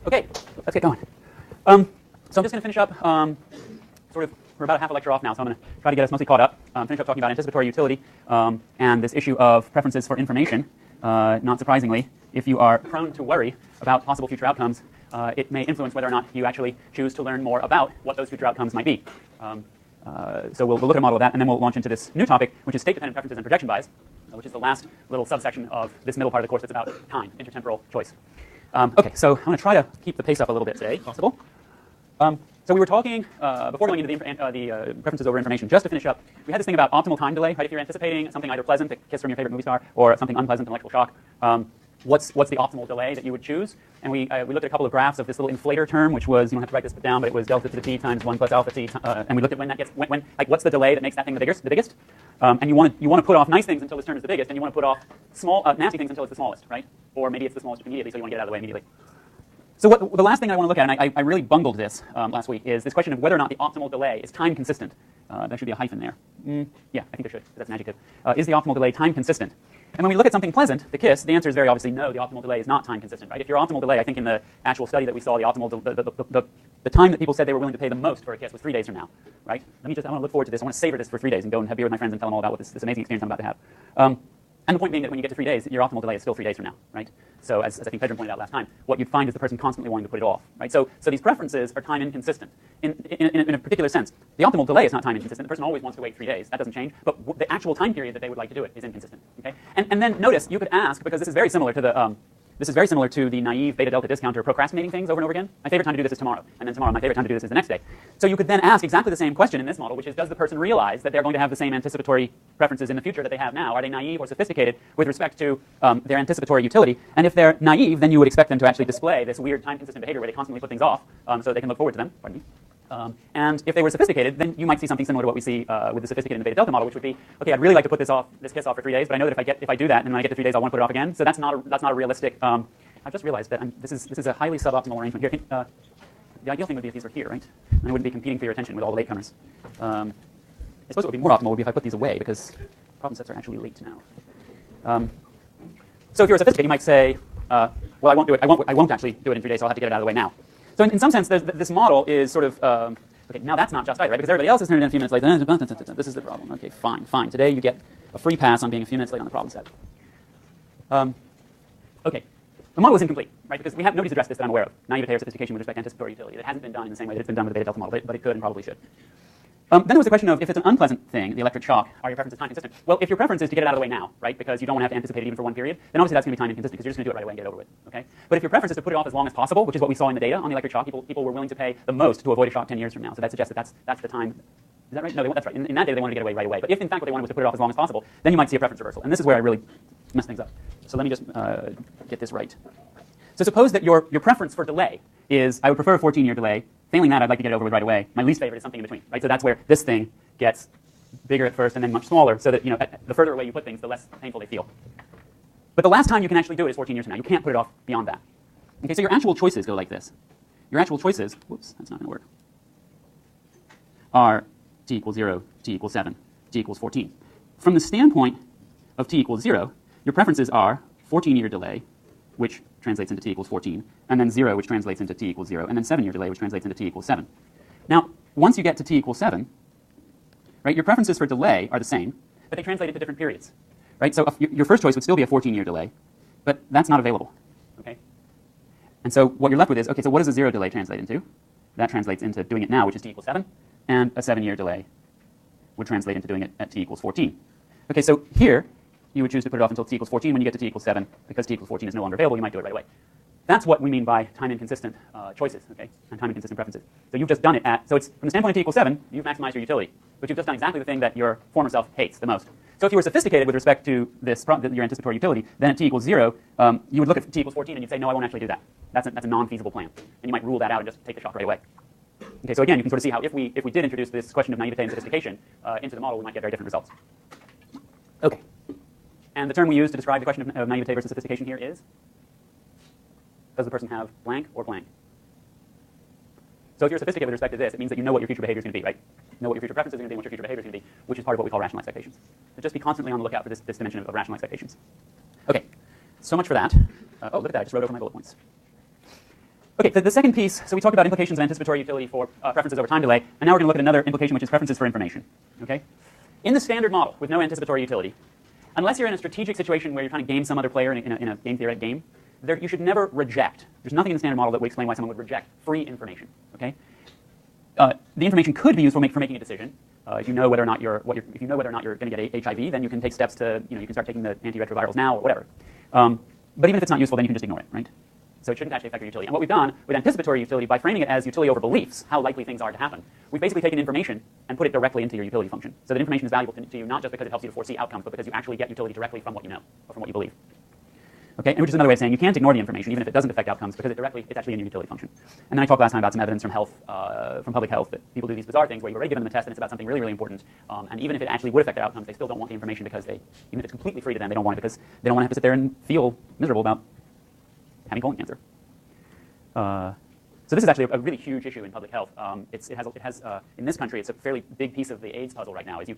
Okay, let's get going. So I'm just going to finish up, we're about a half a lecture off now, so I'm going to try to get us mostly caught up. Finish up talking about anticipatory utility and this issue of preferences for information. Not surprisingly, if you are prone to worry about possible future outcomes, it may influence whether or not you actually choose to learn more about what those future outcomes might be. So we'll look at a model of that, and then we'll launch into this new topic, which is state-dependent preferences and projection bias, which is the last little subsection of this middle part of the course that's about time, intertemporal choice. Okay, so I'm going to try to keep the pace up a little bit today, if possible. So we were talking, before going into the preferences over information, just to finish up, we had this thing about optimal time delay, right? If you're anticipating something either pleasant, a kiss from your favorite movie star, or something unpleasant, an electrical shock, what's the optimal delay that you would choose? And we looked at a couple of graphs of this little inflator term, which was, you don't have to write this down, but it was delta to the t times 1 plus alpha t, and we looked at when that gets, like what's the delay that makes that thing the biggest? And you want to put off nice things until this term is the biggest, and you want to put off small, nasty things until it's the smallest, right? Or maybe it's the smallest immediately, so you want to get it out of the way immediately. So the last thing I want to look at, and I really bungled this last week, is this question of whether or not the optimal delay is time consistent. There should be a hyphen there. Yeah, I think there should, because that's an adjective. Is the optimal delay time consistent? And when we look at something pleasant, the kiss, the answer is very obviously no, the optimal delay is not time consistent, right? If your optimal delay, I think in the actual study that we saw, the optimal, the time that people said they were willing to pay the most for a kiss was 3 days from now, right? I want to look forward to this. I want to savor this for 3 days and go and have beer with my friends and tell them all about what this amazing experience I'm about to have. And the point being that when you get to 3 days, your optimal delay is still 3 days from now, right? So as I think Pedram pointed out last time, what you'd find is the person constantly wanting to put it off, right? So these preferences are time inconsistent in a particular sense. The optimal delay is not time inconsistent. The person always wants to wait 3 days. That doesn't change. But the actual time period that they would like to do it is inconsistent, okay? And then notice, you could ask, because this is very similar to the naive beta delta discounter procrastinating things over and over again. My favorite time to do this is tomorrow, and then tomorrow my favorite time to do this is the next day. So you could then ask exactly the same question in this model, which is, does the person realize that they're going to have the same anticipatory preferences in the future that they have now? Are they naive or sophisticated with respect to their anticipatory utility? And if they're naive, then you would expect them to actually display this weird time-consistent behavior where they constantly put things off so they can look forward to them. Pardon me. And if they were sophisticated, then you might see something similar to what we see with the sophisticated in the beta delta model, which would be, okay, I'd really like to put this kiss off for 3 days, but I know that if I do that, and when I get to 3 days, I'll want to put it off again. So that's not a realistic. I've just realized that this is a highly suboptimal arrangement here. The ideal thing would be if these were here, right? And I wouldn't be competing for your attention with all the latecomers. I suppose what would be more optimal would be if I put these away, because problem sets are actually late now. So if you're sophisticated, you might say, well, I won't do it. I won't actually do it in 3 days, so I'll have to get it out of the way now. So in some sense, this model is sort of, okay, now that's not just either, right? Because everybody else is turning in a few minutes late. This is the problem. Okay, fine. Today you get a free pass on being a few minutes late on the problem set. Okay. The model is incomplete, right? Because nobody's addressed this that I'm aware of. Naivete or sophistication with respect to anticipatory utility. It hasn't been done in the same way that it's been done with the beta delta model, but it could and probably should. Then there was the question of, if it's an unpleasant thing, the electric shock, are your preferences time consistent? Well, if your preference is to get it out of the way now, right, because you don't want to have to anticipate it even for one period, then obviously that's going to be time inconsistent because you're just going to do it right away and get it over with, okay? But if your preference is to put it off as long as possible, which is what we saw in the data on the electric shock, people were willing to pay the most to avoid a shock 10 years from now. So that suggests that that's the time. Is that right? No, that's right. In that data, they wanted to get away right away. But if in fact what they wanted was to put it off as long as possible, then you might see a preference reversal. And this is where I really mess things up. So let me just get this right. So suppose that your preference for delay is, I would prefer a 14-year delay. Failing that, I'd like to get it over with right away. My least favorite is something in between, right? So that's where this thing gets bigger at first and then much smaller, so that the further away you put things, the less painful they feel. But the last time you can actually do it is 14 years from now. You can't put it off beyond that. Okay, so your actual choices go like this. Your actual choices, whoops, that's not going to work, are t equals 0, t equals 7, t equals 14. From the standpoint of t equals 0, your preferences are 14-year delay, which translates into t equals 14, and then 0, which translates into t equals 0, and then 7-year delay, which translates into t equals 7. Now, once you get to t equals 7, right, your preferences for delay are the same, but they translate into different periods, right? So your first choice would still be a 14-year delay, but that's not available, okay? And so what you're left with is, okay, so what does a 0 delay translate into? That translates into doing it now, which is t equals 7, and a 7-year delay would translate into doing it at t equals 14. Okay, so here, you would choose to put it off until t equals 14. When you get to t equals 7, because t equals 14 is no longer available, you might do it right away. That's what we mean by time inconsistent choices, okay, and time inconsistent preferences. So you've just done it so it's from the standpoint of t equals 7, you've maximized your utility, but you've just done exactly the thing that your former self hates the most. So if you were sophisticated with respect to your anticipatory utility, then at t equals 0, you would look at t equals 14 and you'd say, no, I won't actually do that. That's a non-feasible plan. And you might rule that out and just take the shock right away. Okay, so again, you can sort of see how if we did introduce this question of naivete and sophistication into the model, we might get very different results. Okay. And the term we use to describe the question of naivete versus sophistication here is, does the person have blank or blank? So if you're sophisticated with respect to this, it means that you know what your future behavior is going to be, right? You know what your future preferences are going to be and what your future behavior is going to be, which is part of what we call rational expectations. So just be constantly on the lookout for this dimension of rational expectations. Okay, so much for that. Oh, look at that, I just wrote over my bullet points. Okay, the second piece, so we talked about implications of anticipatory utility for preferences over time delay, and now we're going to look at another implication, which is preferences for information. Okay? In the standard model with no anticipatory utility, unless you're in a strategic situation where you're trying to game some other player in a game theoretic game, you should never reject. There's nothing in the standard model that would explain why someone would reject free information. Okay? The information could be useful for making a decision. If you know whether or not you're going to get HIV, then you can take steps to you can start taking the antiretrovirals now or whatever. But even if it's not useful, then you can just ignore it, right? So it shouldn't actually affect your utility. And what we've done with anticipatory utility, by framing it as utility over beliefs, how likely things are to happen, we've basically taken information and put it directly into your utility function. So that information is valuable to you not just because it helps you to foresee outcomes, but because you actually get utility directly from what you know or from what you believe. Okay, and which is another way of saying you can't ignore the information even if it doesn't affect outcomes because it's actually in your utility function. And then I talked last time about some evidence from public health, that people do these bizarre things where you've already given them a test and it's about something really, really important, and even if it actually would affect their outcomes, they still don't want the information because even if it's completely free to them, they don't want it because they don't want to have to sit there and feel miserable about having colon cancer. So this is actually a really huge issue in public health. It has in this country, it's a fairly big piece of the AIDS puzzle right now. Is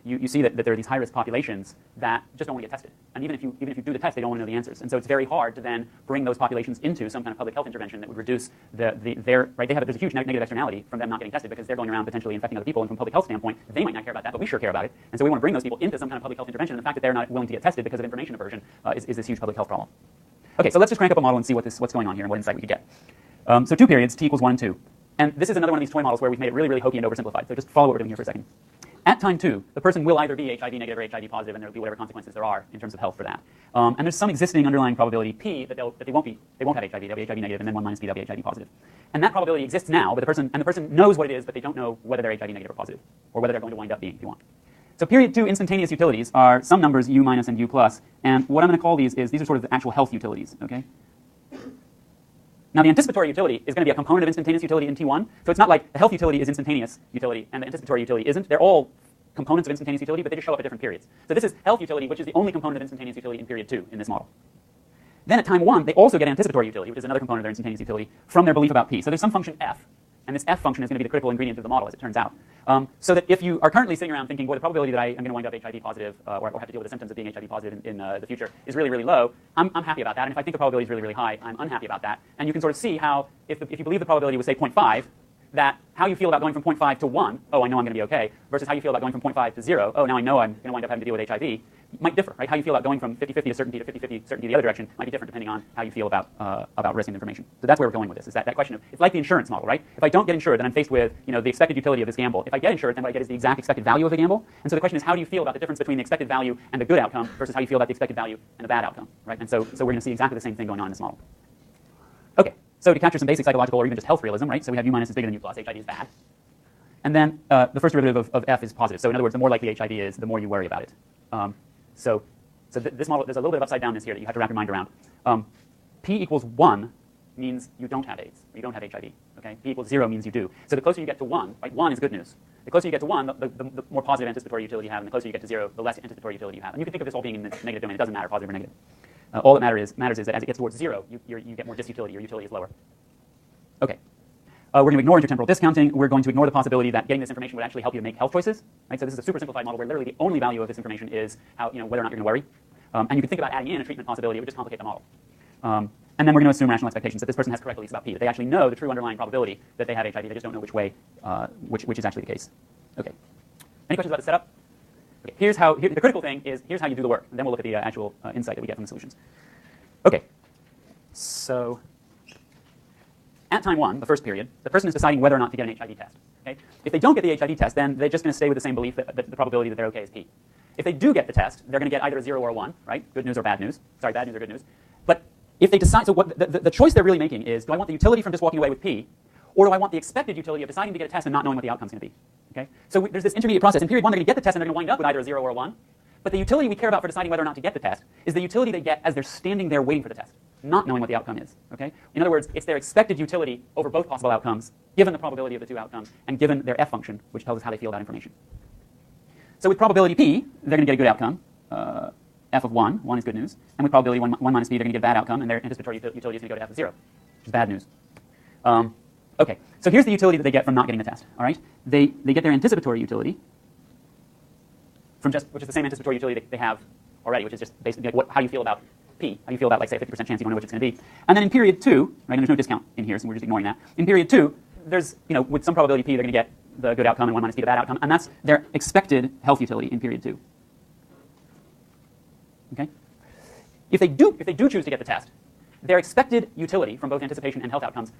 you see that there are these high-risk populations that just don't want to get tested, and even if you do the test, they don't want to know the answers, and so it's very hard to then bring those populations into some kind of public health intervention that would reduce there's a huge negative externality from them not getting tested because they're going around potentially infecting other people, and from a public health standpoint, they might not care about that, but we sure care about it, and so we want to bring those people into some kind of public health intervention. And the fact that they're not willing to get tested because of information aversion is this huge public health problem. Okay, so let's just crank up a model and see what's going on here and what insight we could get. So 2 periods, t equals 1 and 2. And this is another one of these toy models where we've made it really, really hokey and oversimplified. So just follow what we're doing here for a second. At time 2, the person will either be HIV negative or HIV positive, and there will be whatever consequences there are in terms of health for that. And there's some existing underlying probability p that they won't have HIV. They'll be HIV negative, and then 1 minus p, they'll be HIV positive. And that probability exists now, but the person knows what it is, but they don't know whether they're HIV negative or positive, or whether they're going to wind up being, if you want. So period 2 instantaneous utilities are some numbers u minus and u plus, and what I'm going to call these are sort of the actual health utilities. Okay. Now, the anticipatory utility is going to be a component of instantaneous utility in T1. So it's not like the health utility is instantaneous utility and the anticipatory utility isn't. They're all components of instantaneous utility, but they just show up at different periods. So this is health utility, which is the only component of instantaneous utility in period 2 in this model. Then at time 1, they also get anticipatory utility, which is another component of their instantaneous utility, from their belief about p. So there's some function f, and this f function is going to be the critical ingredient of the model, as it turns out. So that if you are currently sitting around thinking, boy, the probability that I am going to wind up HIV positive or have to deal with the symptoms of being HIV positive in the future is really, really low, I'm happy about that. And if I think the probability is really, really high, I'm unhappy about that. And you can sort of see how, if you believe the probability was, say, 0.5, that how you feel about going from 0.5 to 1, oh, I know I'm going to be okay, versus how you feel about going from 0.5 to 0, oh, now I know I'm going to wind up having to deal with HIV, might differ, right? How you feel about going from 50-50 certainty to 50-50 certainty the other direction might be different depending on how you feel about risking the information. So that's where we're going with this, is that question of, it's like the insurance model, right? If I don't get insured, then I'm faced with, the expected utility of this gamble. If I get insured, then what I get is the exact expected value of the gamble. And so the question is, how do you feel about the difference between the expected value and the good outcome versus how you feel about the expected value and the bad outcome, right? And so we're going to see exactly the same thing going on in this model. Okay, so to capture some basic psychological or even just health realism, right? So we have u minus is bigger than u plus, HIV is bad. And then the first derivative of f is positive. So in other words, the more likely HIV is, the more you worry about it. So this model, there's a little bit of upside downness here that you have to wrap your mind around. P equals 1 means you don't have AIDS, or you don't have HIV. Okay? P equals 0 means you do. So the closer you get to 1, right, 1 is good news. The closer you get to 1, the more positive anticipatory utility you have, and the closer you get to 0, the less anticipatory utility you have. And you can think of this all being in the negative domain. It doesn't matter, positive or negative. All that matters is that as it gets towards 0, you get more disutility. Your utility is lower. Okay. We're going to ignore intertemporal discounting. We're going to ignore the possibility that getting this information would actually help you to make health choices. Right? So this is a super simplified model where literally the only value of this information is how, whether or not you're going to worry. And you can think about adding in a treatment possibility. It would just complicate the model. And then we're going to assume rational expectations that this person has correct beliefs about P, that they actually know the true underlying probability that they have HIV. They just don't know which way, which is actually the case. Okay. Any questions about the setup? Okay. The critical thing is here's how you do the work, and then we'll look at the actual insight that we get from the solutions. Okay. So at time 1, the first period, the person is deciding whether or not to get an HIV test. Okay? If they don't get the HIV test, then they're just going to stay with the same belief that the probability that they're okay is P. If they do get the test, they're going to get either a 0 or a 1, right? Good news or bad news. Sorry, bad news or good news. But if they decide, so what the choice they're really making is, do I want the utility from just walking away with P, or do I want the expected utility of deciding to get a test and not knowing what the outcome's going to be? Okay? So there's this intermediate process. In period 1, they're going to get the test and they're going to wind up with either a 0 or a 1. But the utility we care about for deciding whether or not to get the test is the utility they get as they're standing there waiting for the test, not knowing what the outcome is. Okay? In other words, it's their expected utility over both possible outcomes, given the probability of the two outcomes, and given their f function, which tells us how they feel about information. So with probability p, they're going to get a good outcome. F of 1 is good news. And with probability 1 minus p, they're going to get a bad outcome, and their anticipatory utility is going to go to f of 0, which is bad news. Okay, so here's the utility that they get from not getting the test. All right? They get their anticipatory utility from which is the same anticipatory utility they have already, which is just basically like how you feel about P, how you feel about, like, say, a 50% chance you don't know which it's going to be. And then in period 2, right, and there's no discount in here, so we're just ignoring that. In period 2, there's, with some probability P, they're going to get the good outcome and 1 minus P the bad outcome, and that's their expected health utility in period 2. Okay? If they do choose to get the test, their expected utility from both anticipation and health outcomes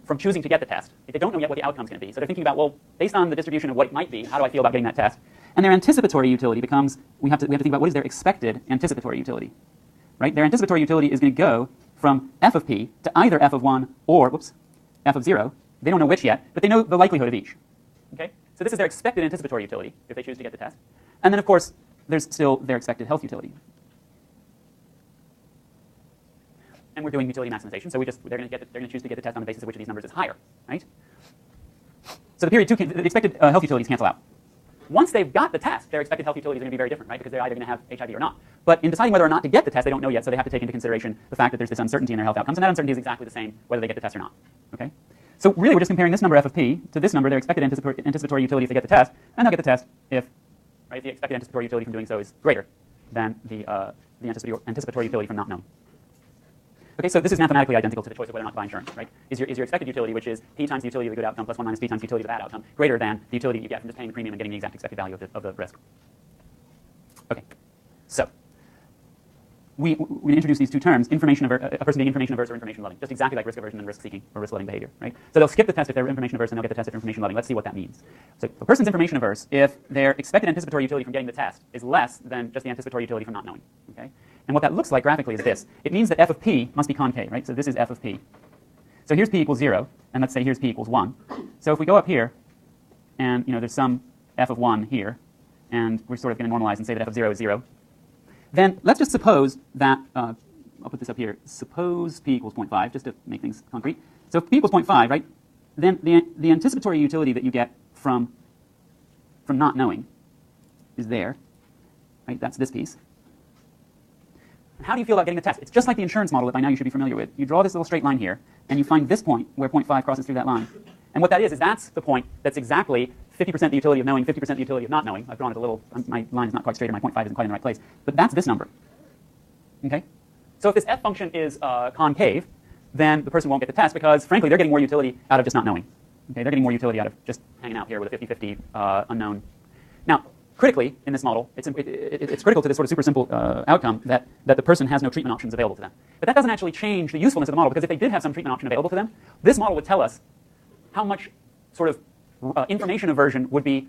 from choosing to get the test, if they don't know yet what the outcome is going to be, so they're thinking about, well, based on the distribution of what it might be, how do I feel about getting that test? And their anticipatory utility becomes, we have to think about what is their expected anticipatory utility, right? Their anticipatory utility is going to go from f of p to either f of 1 or, f of 0. They don't know which yet, but they know the likelihood of each. Okay? So this is their expected anticipatory utility if they choose to get the test. And then, of course, there's still their expected health utility. And we're doing utility maximization, so they're going to choose to get the test on the basis of which of these numbers is higher, right? So the period 2, the expected health utilities cancel out. Once they've got the test, their expected health utilities are going to be very different, right? Because they're either going to have HIV or not. But in deciding whether or not to get the test, they don't know yet, so they have to take into consideration the fact that there's this uncertainty in their health outcomes, and that uncertainty is exactly the same whether they get the test or not. Okay? So really, we're just comparing this number f of p to this number, their expected anticipatory utility if they get the test, and they'll get the test if, right, the expected anticipatory utility from doing so is greater than the anticipatory utility from not knowing. Okay, so this is mathematically identical to the choice of whether or not to buy insurance, right? Is your expected utility, which is p times the utility of the good outcome plus 1 minus p times the utility of the bad outcome, greater than the utility you get from just paying the premium and getting the exact expected value of the risk? Okay, so we introduce these two terms, a person being information averse or information loving, just exactly like risk aversion and risk seeking or risk loving behavior, right? So they'll skip the test if they're information averse and they'll get the test if they're information loving. Let's see what that means. So a person's information averse if their expected anticipatory utility from getting the test is less than just the anticipatory utility from not knowing, okay? And what that looks like graphically is this. It means that f of p must be concave, right? So this is f of p. So here's p equals 0, and let's say here's p equals 1. So if we go up here, and there's some f of 1 here, and we're sort of going to normalize and say that f of 0 is 0, then let's just suppose that, I'll put this up here, suppose p equals 0.5, just to make things concrete. So if p equals 0.5, right, then the anticipatory utility that you get from not knowing is there, right? That's this piece. And how do you feel about getting the test? It's just like the insurance model that by now you should be familiar with. You draw this little straight line here, and you find this point where 0.5 crosses through that line. And what that is that's the point that's exactly 50% the utility of knowing, 50% the utility of not knowing. I've drawn it a little, my line is not quite straight, and my 0.5 isn't quite in the right place. But that's this number. Okay? So if this f function is concave, then the person won't get the test because, frankly, they're getting more utility out of just not knowing. Okay? They're getting more utility out of just hanging out here with a 50-50 unknown. Now, critically, in this model, it's critical to this sort of super simple outcome that the person has no treatment options available to them. But that doesn't actually change the usefulness of the model, because if they did have some treatment option available to them, this model would tell us how much sort of information aversion would be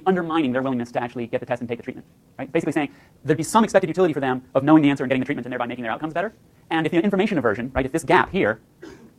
undermining their willingness to actually get the test and take the treatment. Right? Basically saying there'd be some expected utility for them of knowing the answer and getting the treatment and thereby making their outcomes better. And if the information aversion, right, if this gap here,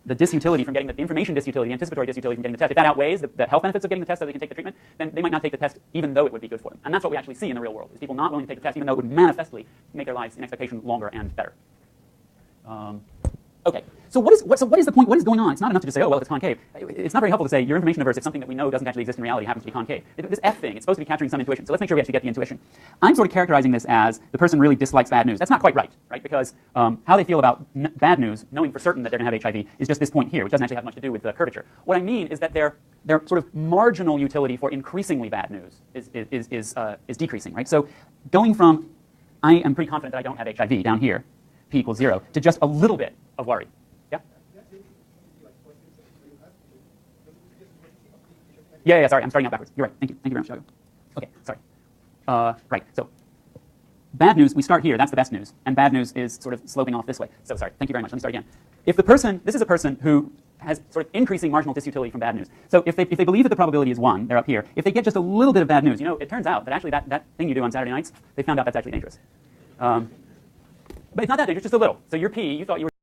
the disutility from getting the information disutility, the anticipatory disutility from getting the test, if that outweighs the health benefits of getting the test so they can take the treatment, then they might not take the test even though it would be good for them. And that's what we actually see in the real world, is people not willing to take the test even though it would manifestly make their lives in expectation longer and better. Okay, so what is the point? What is going on? It's not enough to just say, oh, well, it's concave. It's not very helpful to say you're information averse if something that we know doesn't actually exist in reality happens to be concave. This F thing, it's supposed to be capturing some intuition. So let's make sure we actually get the intuition. I'm sort of characterizing this as the person really dislikes bad news. That's not quite right? Because how they feel about bad news, knowing for certain that they're going to have HIV, is just this point here, which doesn't actually have much to do with the curvature. What I mean is that their sort of marginal utility for increasingly bad news is decreasing, right? So going from I am pretty confident that I don't have HIV down here, p equals 0, to just a little bit of worry. Yeah, sorry, I'm starting out backwards. You're right. Thank you very much, Chicago. Okay, sorry. Right, so bad news, we start here. That's the best news. And bad news is sort of sloping off this way. So sorry, thank you very much. Let me start again. If the person, this is a person who has sort of increasing marginal disutility from bad news. So if they believe that the probability is 1, they're up here. If they get just a little bit of bad news, it turns out that actually that thing you do on Saturday nights, they found out that's actually dangerous. But it's not that dangerous, just a little. So your P, you thought you were